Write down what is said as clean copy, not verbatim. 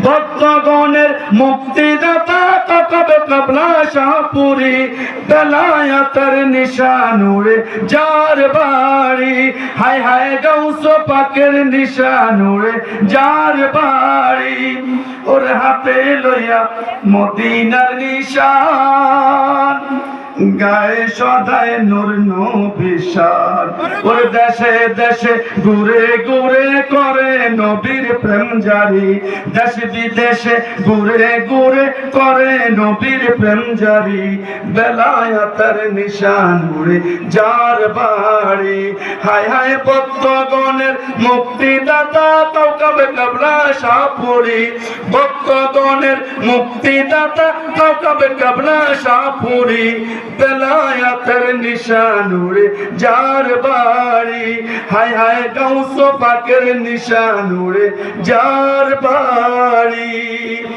ভক্তগণের মুক্তিদাতা কাকাবে কাবলা শাহপুরি বেলায়েতের নিশান উড়ে যার বাড়ি হায় হায় গাউস পাকের নিশান উড়ে যার বাড়ি ওর হাতে লইয়া মদিনার নিশান গায়ে সদায় নূর নবীর শান ওর দেশে দেশে ঘুরে ঘুরে করে নবীর প্রেম জারি দেশ বিদেশে ঘুরে ঘুরে করে নবীর প্রেম জারি বেলায়েতের নিশান উড়ে যার বাড়ি হায় হায় ভক্তগণের মুক্তিদাতা কাউকাবে কাবলা শাহপুরি ভক্তগণের মুক্তিদাতা কাউকাবে কাবলা শাহপুরি বেলায়েতের নিশান উড়ে যার বাড়ি হায় হায় গাউস পাকের নিশান উড়ে যার বাড়ি।